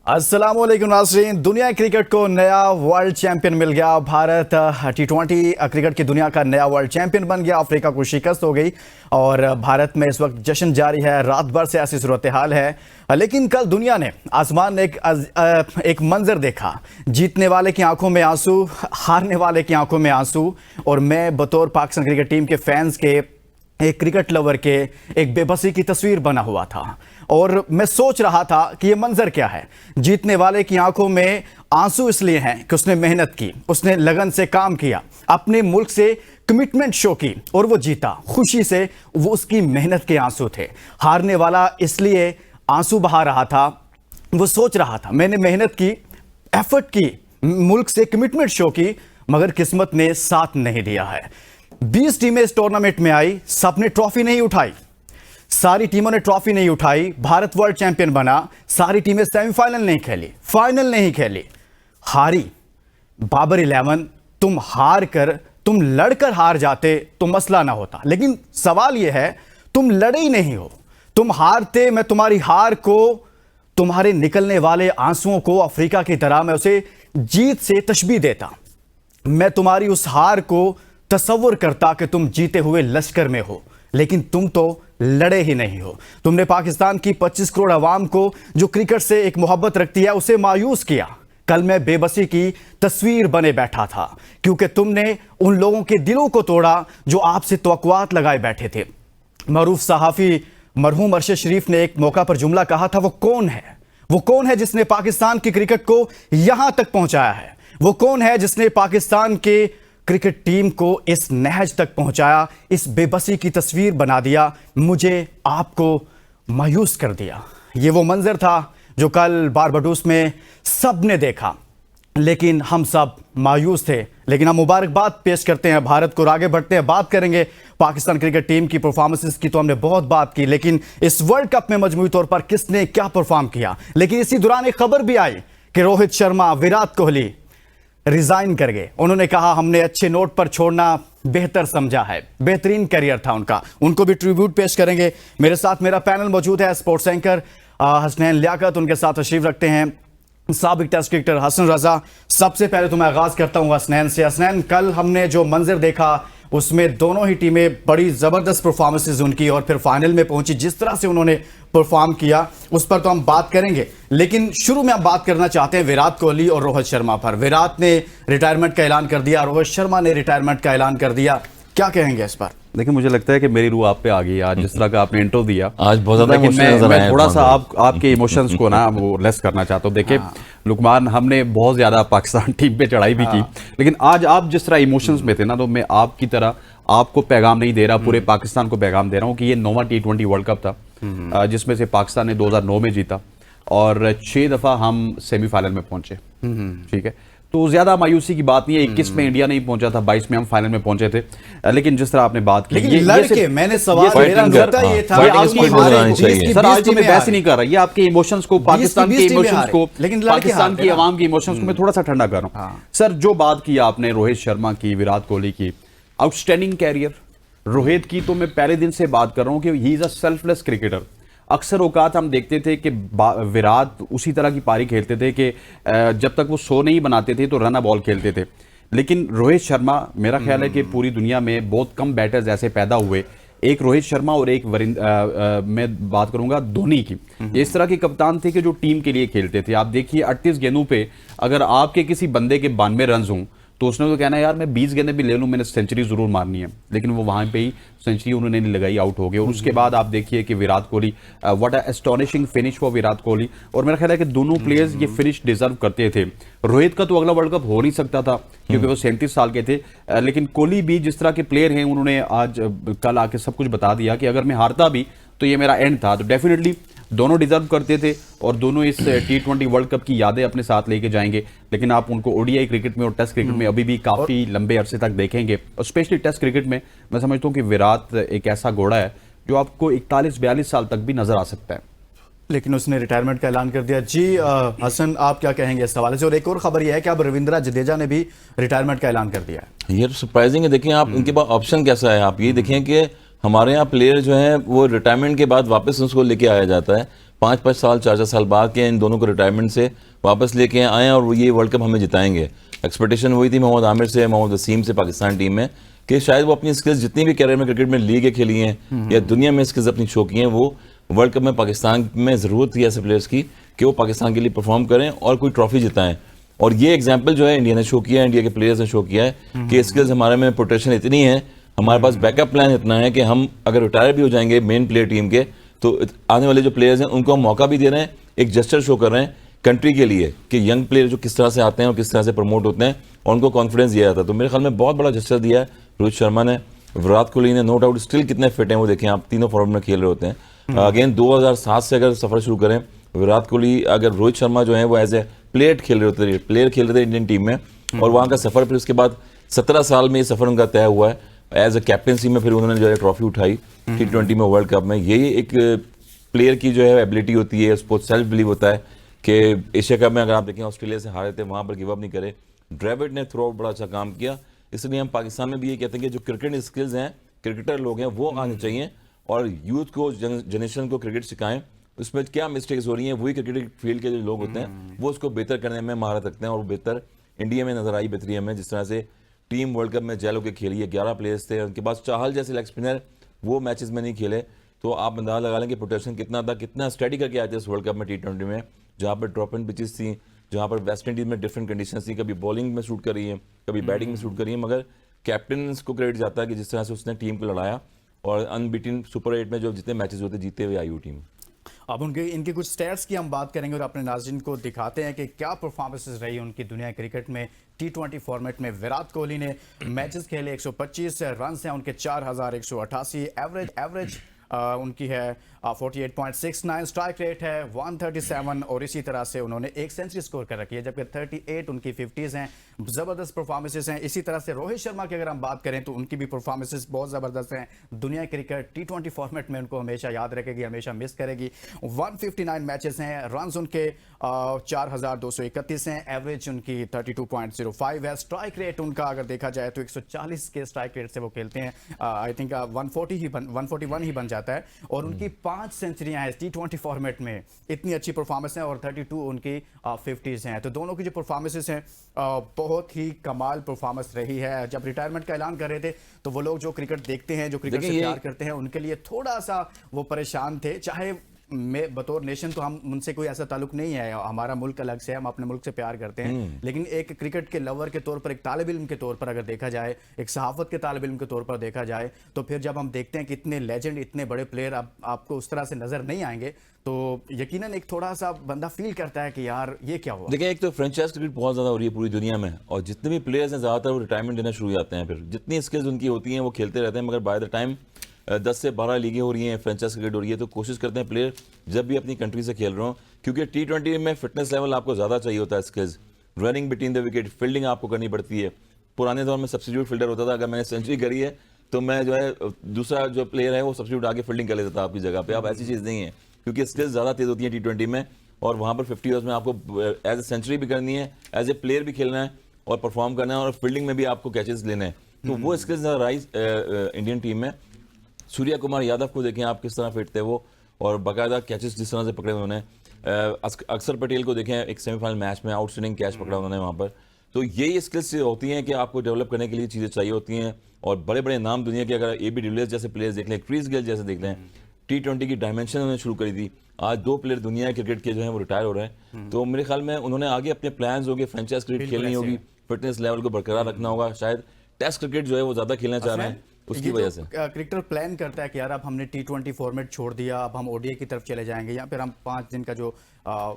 अस्सलामुअलैकुम नाज़रीन। दुनिया क्रिकेट को नया वर्ल्ड चैंपियन मिल गया। भारत T20 क्रिकेट की दुनिया का नया वर्ल्ड चैंपियन बन गया। अफ्रीका को शिकस्त हो गई और भारत में इस वक्त जश्न जारी है। रात भर से ऐसी सूरत हाल है, लेकिन कल दुनिया ने आसमान में एक मंजर देखा। जीतने वाले की आंखों में आंसू, हारने वाले की आंखों में आंसू। और मैं बतौर पाकिस्तान क्रिकेट टीम के फैंस के, एक क्रिकेट लवर के, एक बेबसी की तस्वीर बना हुआ था। और मैं सोच रहा था कि ये मंजर क्या है। जीतने वाले की आंखों में आंसू इसलिए हैं कि उसने मेहनत की, उसने लगन से काम किया, अपने मुल्क से कमिटमेंट शो की और वो जीता। खुशी से वो उसकी मेहनत के आंसू थे। हारने वाला इसलिए आंसू बहा रहा था, वो सोच रहा था मैंने मेहनत की, एफर्ट की, मुल्क से कमिटमेंट शो की, मगर किस्मत ने साथ नहीं दिया है। 20 टीमें इस टूर्नामेंट में आई, सबने ट्रॉफी नहीं उठाई, सारी टीमों ने ट्रॉफी नहीं उठाई। भारत वर्ल्ड चैंपियन बना, सारी टीमें सेमीफाइनल नहीं खेली, फाइनल नहीं खेली, हारी। बाबर 11, तुम हार कर, तुम लड़कर हार जाते तो मसला ना होता, लेकिन सवाल यह है तुम लड़े ही नहीं हो। तुम हारते, मैं तुम्हारी हार को, तुम्हारे निकलने वाले आंसुओं को अफ्रीका की तरह मैं उसे जीत से तशबीह देता। मैं तुम्हारी उस हार को तसव्वुर करता कि तुम जीते हुए लश्कर में हो, लेकिन तुम तो लड़े ही नहीं हो। तुमने पाकिस्तान की 25 करोड़ आवाम को जो क्रिकेट से एक मोहब्बत रखती है उसे मायूस किया। कल मैं बेबसी की तस्वीर बने बैठा था, क्योंकि तुमने उन लोगों के दिलों को तोड़ा जो आपसे तवक्कुआत लगाए बैठे थे। मरूफ सहाफ़ी मरहूम अरशद शरीफ ने एक मौका पर जुमला कहा था, वो कौन है? वो कौन है जिसने पाकिस्तान की क्रिकेट को यहां तक पहुंचाया है? वो कौन है जिसने पाकिस्तान के क्रिकेट टीम को इस नहज तक पहुंचाया, इस बेबसी की तस्वीर बना दिया, मुझे आपको मायूस कर दिया? ये वो मंजर था जो कल बारबाडोस में सब ने देखा, लेकिन हम सब मायूस थे। लेकिन हम मुबारकबाद पेश करते हैं भारत को। आगे बढ़ते हैं, बात करेंगे पाकिस्तान क्रिकेट टीम की परफॉर्मेंसेस की। तो हमने बहुत बात की, लेकिन इस वर्ल्ड कप में मजमूई तौर पर किसने क्या परफॉर्म किया। लेकिन इसी दौरान एक खबर भी आई कि रोहित शर्मा, विराट कोहली रिजाइन कर गए। उन्होंने कहा हमने अच्छे नोट पर छोड़ना बेहतर समझा है, बेहतरीन करियर था उनका। उनको भी ट्रिब्यूट पेश करेंगे। मेरे साथ मेरा पैनल मौजूद है। स्पोर्ट्स एंकर हसनैन लियाकत उनके साथ तशरीफ रखते हैं, साबिक टेस्ट क्रिकेटर हसन रजा। सबसे पहले तो मैं आगाज करता हूं हसनैन से। हसनैन, कल हमने जो मंजर देखा उसमें दोनों ही टीमें बड़ी जबरदस्त परफॉर्मेंसेज उनकी, और फिर फाइनल में पहुंची। जिस तरह से उन्होंने परफॉर्म किया उस पर तो हम बात करेंगे, लेकिन शुरू में हम बात करना चाहते हैं विराट कोहली और रोहित शर्मा पर। विराट ने रिटायरमेंट का ऐलान कर दिया, रोहित शर्मा ने रिटायरमेंट का ऐलान कर दिया। क्या कहेंगे इस पर? देखिए, मुझे लगता है कि मेरी रूह आप पे आ गई आज, जिस तरह का आपने इंट्रो दिया आज बहुत ज्यादा मैं थोड़ा सा आपके इमोशंस को ना वो लेस करना चाहता हूँ। देखिए लुकमान, हमने बहुत ज्यादा पाकिस्तान टीम पे चढ़ाई भी की, लेकिन आज आप जिस तरह इमोशंस में थे ना, तो मैं आपकी तरह आपको पैगाम नहीं दे रहा, पूरे पाकिस्तान को पैगाम दे रहा हूँ कि ये 9वां T20 वर्ल्ड कप था, जिसमें से पाकिस्तान ने 2009 में जीता और 6 दफा हम सेमीफाइनल में पहुंचे। ठीक है, तो ज्यादा मायूसी की बात नहीं है। 21 में इंडिया नहीं पहुंचा था, 22 में हम फाइनल में पहुंचे थे। लेकिन जिस तरह आपने बात की, मैंने सवाल मेरा नोटा ये था, सर आज तो मैं बहस नहीं कर रहा, ये आपके इमोशंस को, पाकिस्तान के इमोशंस को, पाकिस्तान की आवाम की इमोशंस को मैं थोड़ा सा ठंडा कर रहा हूँ। सर, जो बात की आपने रोहित शर्मा की, विराट कोहली की, आउटस्टैंडिंग कैरियर। रोहित की तो मैं पहले दिन से बात कर रहा हूं कि he is a selfless cricketer. अक्सर औकात हम देखते थे कि विराट उसी तरह की पारी खेलते थे कि जब तक वो शो नहीं बनाते थे तो रन बॉल खेलते थे। लेकिन रोहित शर्मा, मेरा ख्याल है कि पूरी दुनिया में बहुत कम बैटर्स ऐसे पैदा हुए, एक रोहित शर्मा और एक मैं बात करूंगा धोनी की, इस तरह के कप्तान थे कि जो टीम के लिए खेलते थे। आप देखिए 38 गेंदों पे अगर आपके किसी बंदे के 92 रन हों तो उसने तो कहना यार मैं 20 गेंदें भी ले लूं, मैंने सेंचुरी जरूर मारनी है, लेकिन वो वहां पे ही सेंचुरी उन्होंने नहीं लगाई, आउट हो गए। और उसके बाद आप देखिए कि Virat Kohli, what a astonishing finish for Virat Kohli. और मेरा ख्याल है कि दोनों प्लेयर्स ये फिनिश डिजर्व करते थे। रोहित का तो अगला वर्ल्ड कप हो नहीं सकता था क्योंकि वो 37 साल के थे, लेकिन कोहली भी जिस तरह के प्लेयर हैं, उन्होंने आज कल आके सब कुछ बता दिया कि अगर मैं हारता भी तो ये मेरा एंड था। तो डेफिनेटली दोनों डिजर्व करते थे और दोनों इस T20 वर्ल्ड कप की यादें अपने साथ लेके जाएंगे। लेकिन आप उनको ओडीआई क्रिकेट में और टेस्ट क्रिकेट में अभी भी काफी लंबे अरसे तक देखेंगे, और स्पेशली टेस्ट क्रिकेट में मैं समझता हूं कि विराट एक ऐसा घोड़ा है जो आपको 41-42 साल तक भी नजर आ सकता है। लेकिन उसने रिटायरमेंट का ऐलान कर दिया। जी हसन, आप क्या कहेंगे इस हवाले से? और एक और खबर यह है कि अब रविंद्रा जडेजा ने भी रिटायरमेंट का ऐलान कर दिया है। ये सरप्राइजिंग है। देखिए आप, इनके पास ऑप्शन कैसा है। आप ये देखें कि हमारे यहाँ प्लेयर जो हैं वो रिटायरमेंट के बाद वापस उसको लेके आया जाता है, 5-5 साल 4-4 साल बाद के इन दोनों को रिटायरमेंट से वापस लेके आए और ये वर्ल्ड कप हमें जिताएंगे। एक्सपेक्टेशन हुई थी मोहम्मद आमिर से, मोहम्मद वसीम से पाकिस्तान टीम में कि शायद वो अपनी स्किल्स जितनी भी कैरियर में क्रिकेट में लीगें खेली हैं या दुनिया में स्किल्स अपनी शो की हैं, वो वर्ल्ड कप में पाकिस्तान में ज़रूरत थी ऐसे प्लेयर्स की कि वो पाकिस्तान के लिए परफॉर्म करें और कोई ट्रॉफी जिताएं। और ये एग्जाम्पल जो है इंडिया ने शो किया है, इंडिया के प्लेयर्स ने शो किया है कि स्किल्स हमारे में प्रोटेक्शन इतनी है, हमारे पास बैकअप प्लान इतना है कि हम अगर रिटायर भी हो जाएंगे मेन प्लेयर टीम के, तो आने वाले जो प्लेयर्स हैं उनको हम मौका भी दे रहे हैं, एक जेस्चर शो कर रहे हैं कंट्री के लिए कि यंग प्लेयर जो किस तरह से आते हैं और किस तरह से प्रमोट होते हैं और उनको कॉन्फिडेंस दिया जाता है। तो मेरे ख्याल में बहुत बड़ा जेस्चर दिया है रोहित शर्मा ने, विराट कोहली ने। नो डाउट स्टिल कितने फिट हैं वो देखें आप, तीनों फॉर्मेट में खेल रहे होते हैं। अगेन 2007 से अगर सफर शुरू करें, विराट कोहली अगर रोहित शर्मा जो है वो एज ए प्लेयर खेल रहे थे इंडियन टीम में, और वहाँ का सफर फिर उसके बाद 17 साल में ये सफर उनका तय हुआ है एज ए कैप्टनसी में। फिर उन्होंने जो है ट्रॉफी उठाई T20 में वर्ल्ड कप में। यही एक प्लेयर की जो है एबिलिटी होती है, उसको सेल्फ बिलीव होता है कि एशिया कप में अगर आप देखें ऑस्ट्रेलिया से हारे थे, वहाँ पर गिव अप नहीं करे। ड्रेविड ने थ्रू आउट बड़ा अच्छा काम किया। इसलिए हम पाकिस्तान में भी ये कहते हैं कि जो क्रिकेट स्किल्स हैं, क्रिकेटर लोग हैं, वो आने चाहिए और यूथ को, जनरेशन को क्रिकेट सिखाएं। उसमें क्या मिस्टेक्स हो रही हैं, वही क्रिकेट फील्ड के जो लोग होते हैं वो उसको बेहतर करने में महारत रखते हैं। और बेहतर इंडिया में नजर आई बेहतरी हमें, जिस तरह से टीम वर्ल्ड कप में जैलो के खेली है, 11 प्लेयर्स थे, उनके पास चाहल जैसे लेग स्पिनर वो मैचेस में नहीं खेले। तो आप अंदाजा लगा लें कि प्रोटेक्शन कितना था, कितना स्टडी करके आए थे इस वर्ल्ड कप में T20 में, जहाँ पर ड्रॉप एंड पिचेस थी, जहाँ पर वेस्ट इंडीज में डिफरेंट कंडीशंस थी, कभी बॉलिंग में शूट कर रही है, कभी बैटिंग में शूट कर रही है, मगर कैप्टन को क्रेडिट जाता है कि जिस तरह से उसने टीम को लड़ाया और अनबीटन सुपर 8 में जो जितने मैचेस होते जीते हुए आई वो टीम। अब इनके कुछ स्टैट्स की हम बात करेंगे और अपने नाज़रीन को दिखाते हैं कि क्या परफॉर्मेंसेस रही उनकी दुनिया क्रिकेट में। T20 फॉर्मेट में विराट कोहली ने मैचेस खेले, 125 रन हैं उनके, 4188, एवरेज उनकी है 48.69, स्ट्राइक रेट है 137 और इसी तरह से उन्होंने एक सेंचुरी स्कोर कर रखी है, जबकि 38 उनकी 50s हैं। ज़बरदस्त परफॉर्मेंसेस हैं। इसी तरह से रोहित शर्मा की अगर हम बात करें तो उनकी भी परफॉर्मेंसेस बहुत ज़बरदस्त हैं। दुनिया क्रिकेट T20 फॉर्मेट में उनको हमेशा याद रखेगी, हमेशा मिस करेगी। 159 मैचेस हैं, रन उनके 4231 हैं, एवरेज उनकी 32.05 है, स्ट्राइक रेट उनका अगर देखा जाए तो 140 के स्ट्राइक रेट से वो खेलते हैं। आई थिंक 141 ही बन जाता है। और उनकी 5 सेंचुरियां हैं T20 फॉर्मेट में, इतनी अच्छी परफॉर्मेंस है, और 32 उनकी 50s हैं। तो दोनों की जो परफॉर्मेंसेस हैं बहुत ही कमाल परफॉर्मेंस रही है। जब रिटायरमेंट का ऐलान कर रहे थे तो वो लोग जो क्रिकेट देखते हैं, जो क्रिकेट से प्यार करते हैं, उनके लिए थोड़ा सा वो परेशान थे। चाहे मैं बतौर नेशन तो हम उनसे कोई ऐसा ताल्लुक नहीं है, हमारा मुल्क अलग से है, हम अपने मुल्क से प्यार करते हैं, लेकिन एक क्रिकेट के लवर के तौर पर, एक तालिब इल्म के तौर पर अगर देखा जाए, एक सहाफत के तालिब इल्म के तौर पर देखा जाए, तो फिर जब हम देखते हैं कि इतने लेजेंड, इतने बड़े प्लेयर आपको उस तरह से नजर नहीं आएंगे, तो यकीनन एक थोड़ा सा बंदा फील करता है कि यार ये क्या हुआ। देखिए, एक तो फ्रेंचाइज क्रिकेट बहुत ज़्यादा हो रही है पूरी दुनिया में, और जितने भी प्लेयर्स हैं ज़्यादातर वो रिटायरमेंट देना शुरू हो जाते हैं। फिर जितनी स्किल्स उनकी होती हैं वो खेलते रहते हैं, मगर बाय द टाइम 10 से 12 लीगें हो रही हैं, फ्रेंचाइज क्रिकेट हो रही है, तो कोशिश करते हैं प्लेयर जब भी अपनी कंट्री से खेल रहे हो, क्योंकि T20 में फिटनेस लेवल आपको ज़्यादा चाहिए होता है, skills, running between the wicket, fielding आपको करनी पड़ती है। पुराने दौर में सब्स्टिट्यूट फील्डर होता था, अगर मैंने सेंचुरी करी है तो मैं जो है दूसरा जो प्लेयर है वो सब्स्टिट्यूट आके फील्डिंग कर लेता था आपकी जगह पे। अब ऐसी चीज़ नहीं है, क्योंकि स्किल्स ज़्यादा तेज होती है T20 में, और वहाँ पर 50 ओवर्स में आपको एज ए सेंचुरी भी करनी है, एज ए प्लेयर भी खेलना है और परफॉर्म करना है, और फील्डिंग में भी आपको कैचेस लेने हैं। तो वो स्किल्स राइज इंडियन टीम में। सूर्या कुमार यादव को देखें आप, किस तरह फिट थे वो, और बाकायदा कैचेस जिस तरह से पकड़े उन्होंने। अक्षर पटेल को देखें, एक सेमीफाइनल मैच में आउटस्टैंडिंग कैच पकड़ा उन्होंने वहाँ पर। तो यही स्किल्स होती हैं कि आपको डेवलप करने के लिए चीज़ें चाहिए होती हैं। और बड़े बड़े नाम दुनिया के, अगर AB डिविलियर्स जैसे प्लेयर्स देख लें, क्रिस गेल जैसे देख लें, T20 की डायमेंशन उन्होंने शुरू करी थी। आज 2 प्लेयर दुनिया क्रिकेट के जो हैं वो रिटायर हो रहे हैं। तो मेरे ख्याल में उन्होंने आगे अपने प्लान्स होंगे, फ्रेंचाइज क्रिकेट खेलनी होगी, फिटनेस लेवल को बरकरार रखना होगा, शायद टेस्ट क्रिकेट जो है वो ज़्यादा खेलना चाह रहे हैं, उसकी वजह से क्रिकेटर प्लान करता है कि यार अब हमने T20 फॉर्मेट छोड़ दिया, अब हम ODI की तरफ चले जाएंगे, या फिर हम 5 दिन का जो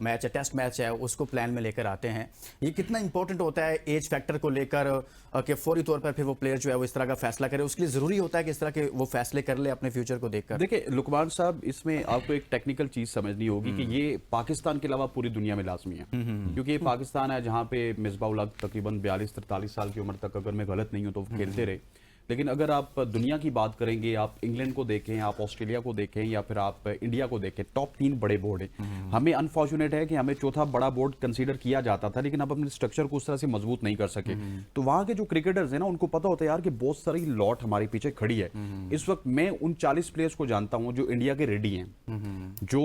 मैच है, टेस्ट मैच है, उसको प्लान में लेकर आते हैं। ये कितना इंपॉर्टेंट होता है एज फैक्टर को लेकर कि फौरी तौर पर फिर वो प्लेयर जो है वो इस तरह का फैसला करे, उसके लिए ज़रूरी होता है कि इस तरह के वो फैसले कर ले अपने फ्यूचर को देखकर। देखिए लुकमान साहब, इसमें आपको एक टेक्निकल चीज़ समझनी होगी कि ये पाकिस्तान के अलावा पूरी दुनिया में लाजमी है, क्योंकि ये पाकिस्तान है जहाँ पे मिसबाह उल हक तकरीबन 42-43 साल की उम्र तक, अगर मैं गलत नहीं हूँ तो खेलते रहे। लेकिन अगर आप दुनिया की बात करेंगे, आप इंग्लैंड को देखें, आप ऑस्ट्रेलिया को देखें, या फिर आप इंडिया को देखें, टॉप 3 बड़े बोर्ड हैं। हमें अनफॉर्चुनेट है कि हमें चौथा बड़ा बोर्ड कंसीडर किया जाता था, लेकिन अब अपने स्ट्रक्चर को उस तरह से मजबूत नहीं कर सके। तो वहां के जो क्रिकेटर्स हैं ना, उनको पता होता है यार कि बहुत सारी लॉट हमारे पीछे खड़ी है। इस वक्त मैं उन 40 प्लेयर्स को जानता हूं जो इंडिया के रेडी हैं, जो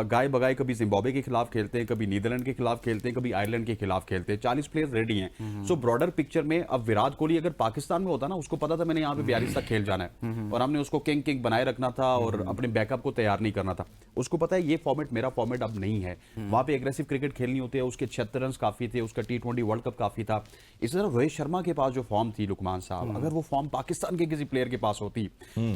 गाय बगाए कभी जिम्बाब्वे के खिलाफ खेलते हैं, कभी नीदरलैंड के खिलाफ खेलते हैं, कभी आयरलैंड के खिलाफ खेलते हैं। 40 प्लेयर्स रेडी हैं। सो ब्रॉडर पिक्चर में अब विराट कोहली अगर पाकिस्तान में होता ना, उसको पता था मैंने यहाँ पे 42 तक खेल जाना है, और हमने उसको किंग बनाए रखना था और अपने बैकअप को तैयार नहीं करना था। उसको पता है ये फॉर्मेट मेरा फॉर्मेट अब नहीं है, वहां पे एग्रेसिव क्रिकेट खेलनी होती है। उसके 76 रन काफी थे, उसका T20 वर्ल्ड कप काफी था। इसी तरह रोहित शर्मा के पास जो फॉर्म थी लुकमान साहब, अगर वो फॉर्म पाकिस्तान के किसी प्लेयर के पास होती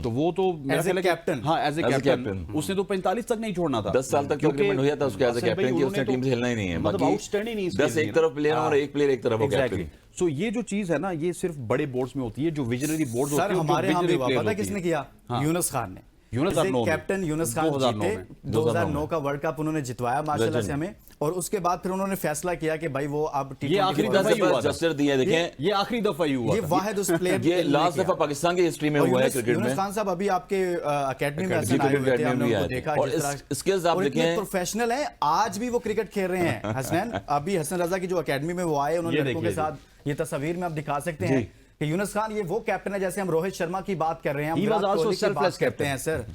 तो वो तो एज ए कैप्टन, हाँ एज ए कैप्टन उसने तो 45 तक नहीं छोड़ना था। 10 साल तक एग्रीमेंट हो जाता उसके एज ए कैप्टन कि उसने टीम से खेलना ही नहीं है, मतलब आउटस्टैंडिंग 10 एक तरफ प्लेयर और एक प्लेयर एक तरफ कैप्टन। सो ये जो चीज है ना, ये सिर्फ बड़े बोर्ड्स में होती है, जो विजनरी बोर्ड होते हैं। हमारे यहाँ भी पता किसने किया? यूनुस खान ने। कैप्टन यूनुस खान जीते 2009 का वर्ल्ड कप उन्होंने जितवाया माशाल्लाह से हमें, और उसके बाद फिर उन्होंने फैसला किया कि भाई वो अब ये आखिरी दफा हुआ जस्टर दिया, देखें ये आखिरी दफा ही हुआ, ये वाहिद उस प्लेयर ये लास्ट दफा पाकिस्तान की हिस्ट्री में हुआ है क्रिकेट में। यूनुस खान साहब अभी आपके एकेडमी में आए हुए थे, हमने उनको देखा, और स्किल्स आप देखें, प्रोफेशनल हैं, आज भी वो क्रिकेट खेल रहे हैं। हसनैन अभी हसन रजा की जो एकेडमी में वो आए, उन्होंने लड़कों के साथ, ये तस्वीर में आप दिखा सकते हैं कि यूनुस खान ये वो कैप्टन है, जैसे हम रोहित शर्मा की बात कर रहे हैं, हम विराट कोहली की बात करते हैं सर,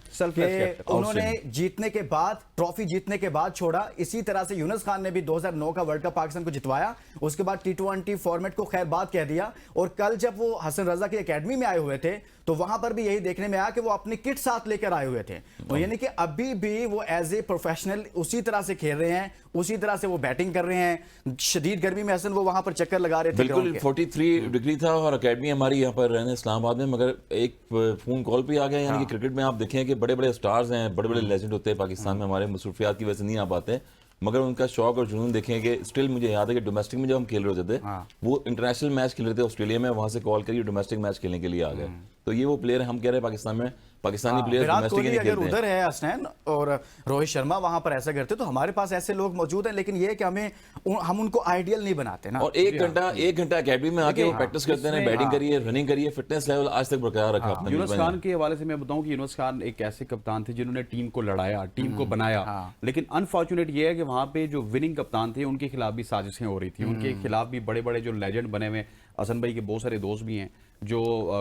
उन्होंने जीतने के बाद, ट्रॉफी जीतने के बाद छोड़ा। इसी तरह से यूनुस खान ने भी 2009 का वर्ल्ड कप पाकिस्तान को जितवाया, उसके बाद T20 फॉर्मेट को खैर बात कह दिया। और कल जब वो हसन रजा की एकेडमी में आए हुए थे, तो वहां पर भी यही देखने में आया कि वो अपनी किट साथ लेकर आए हुए थे, तो यानी कि अभी भी वो एज ए प्रोफेशनल उसी तरह से खेल रहे हैं, उसी तरह से वो बैटिंग कर रहे हैं। शदीद गर्मी में हसन वो वहां पर चक्कर लगा रहे थे, बिल्कुल 43 डिग्री था, और एकेडमी हमारी यहाँ पर रहने इस्लामाबाद में, मगर एक फोन कॉल पे आ गया। यानी कि क्रिकेट में आप देखें कि बड़े बड़े स्टार्स हैं, बड़े बड़े लेजेंड होते हैं पाकिस्तान में, हमारे मसरूफियात की वजह से नहीं आ पाते, मगर उनका शौक और जुनून देखें कि स्टिल मुझे याद है कि डोमेस्टिक में जब हम खेल रहे होते थे, वो इंटरनेशनल मैच खेल रहे थे ऑस्ट्रेलिया में, वहां से कॉल करिए डोमेस्टिक मैच खेलने के लिए आ गए। तो ये वो प्लेयर हम कह रहे हैं पाकिस्तान में, पाकिस्तानी प्लेयर डोमेस्टिक नहीं खेलते हैं। अगर उधर है हसनैन और रोहित शर्मा वहां पर ऐसा करते, तो हमारे पास ऐसे लोग मौजूद हैं, लेकिन ये कि हम उनको आइडियल नहीं बनाते ना। और एक घंटा एकेडमी में आके वो प्रैक्टिस करते हैं, बैटिंग करिए, रनिंग करिए, फिटनेस लेवल आज तक बरकरार रखा अपना। यूनुस खान के हवाले से मैं बताऊं कि यूनुस खान एक ऐसे कप्तान थे जिन्होंने टीम को लड़ाया, टीम को बनाया, लेकिन अनफॉर्चुनेट ये है कि वहां पे जो विनिंग कप्तान थे उनके खिलाफ भी साजिशें हो रही थी, उनके खिलाफ भी बड़े बड़े जो लेजेंड बने हुए, हसन भाई के बहुत सारे दोस्त भी हैं जो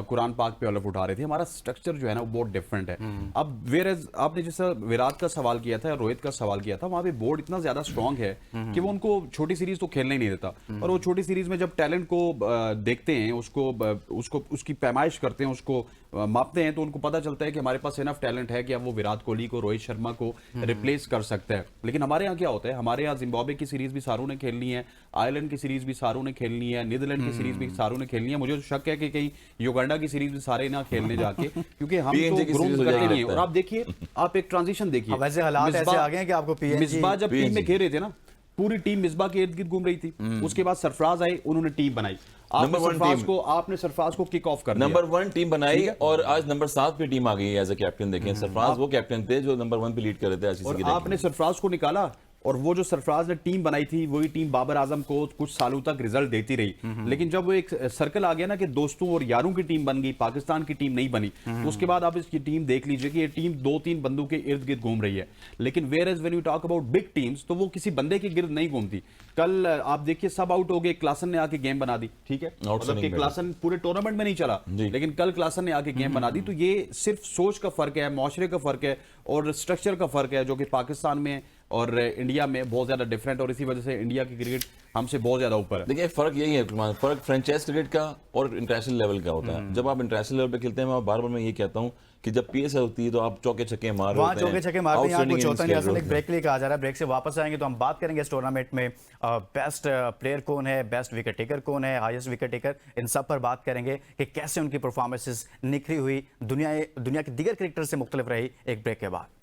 कुरान पाक पे अलफ उठा रहे थे। हमारा स्ट्रक्चर जो है ना वो बहुत डिफरेंट है। अब वेरेज आपने जैसा विराट का सवाल किया था, रोहित का सवाल किया था, वहां पे बोर्ड इतना ज्यादा स्ट्रांग है कि वो उनको छोटी सीरीज तो खेलने ही नहीं देता, और वो छोटी सीरीज में जब टैलेंट को देखते हैं, उसको उसकी पैमाइश करते हैं, उसको मापते हैं, तो उनको पता चलता है कि हमारे पास इनफ टैलेंट है कि अब वो विराट कोहली को, रोहित शर्मा को रिप्लेस कर सकता है। लेकिन हमारे यहाँ क्या होता है, हमारे यहाँ जिम्बाब्वे की सीरीज भी सारों ने खेलनी है, आयरलैंड की सीरीज भी सारों ने खेलनी है, नीदरलैंड की सीरीज भी सारों ने खेलनी है। मुझे तो शक है कि कहीं युगांडा की सीरीज भी सारे ना खेलने जाके, क्योंकि हम तो ग्रूम करते नहीं है। और आप देखिए, आप एक ट्रांजिशन देखिए, वैसे हालात ऐसे आ गए हैं कि आपको मिसबा जब टीम में खेल रहे थे ना, पूरी टीम मिसबा के इर्द गिर्द घूम रही थी, उसके बाद सरफराज आए, उन्होंने टीम बनाई, आपने सरफराज को किक ऑफ कर दिया, नंबर 1 टीम बनाई, और आज नंबर 7 पे टीम आ गई है एज ए कैप्टन। देखें सरफराज वो कैप्टन थे जो नंबर 1 पे लीड कर रहे थे आईसीसी के। आपने सरफराज को निकाला, और वो जो सरफराज ने टीम बनाई थी, वही टीम बाबर आजम को कुछ सालों तक रिजल्ट देती रही, लेकिन जब वो एक सर्कल आ गया ना कि दोस्तों और यारों की टीम बन गई, पाकिस्तान की टीम नहीं बनी, तो उसके बाद आप इसकी टीम देख लीजिए कि ये टीम 2-3 बंदों के इर्द गिर्द घूम रही है। लेकिन whereas when you talk about big teams, तो वो किसी बंदे के गिर्द नहीं घूमती। कल आप देखिए सब आउट हो गए, क्लासन ने आके गेम बना दी, ठीक है, मतलब कि क्लासन पूरे टूर्नामेंट में नहीं चला, लेकिन कल क्लासन ने आके गेम बना दी। तो ये सिर्फ सोच का फर्क है, मुआशरे का फर्क है, और स्ट्रक्चर का फर्क है, जो कि पाकिस्तान में और इंडिया में बहुत ज्यादा डिफरेंट, और इसी वजह से इंडिया की क्रिकेट हमसे बहुत ज्यादा ऊपर है। देखिए फर्क यही है, फर्क फ्रेंचाइज क्रिकेट का और इंटरनेशनल लेवल का होता है। जब आप इंटरनेशनल लेवल पे खेलते हैं, मैं बार बार ये कहता हूँ कि जब पीएसएल होती है तो आप चौके छक्के मार रहे हैं, चौके छक्के मारते हैं, यहाँ कुछ होता नहीं। असल एक ब्रेक के लिए कहा जा रहा है, ब्रेक से वापस आएंगे तो हम बात करेंगे इस टूर्नामेंट में बेस्ट प्लेयर कौन है, बेस्ट विकेट टेकर कौन है, हाईएस्ट विकेट टेकर, इन सब पर बात करेंगे कि कैसे उनकी परफॉर्मेंसेस निखरी हुई दुनिया के दीगर क्रिकेटर से मुख्तलिफ रही। एक ब्रेक के बाद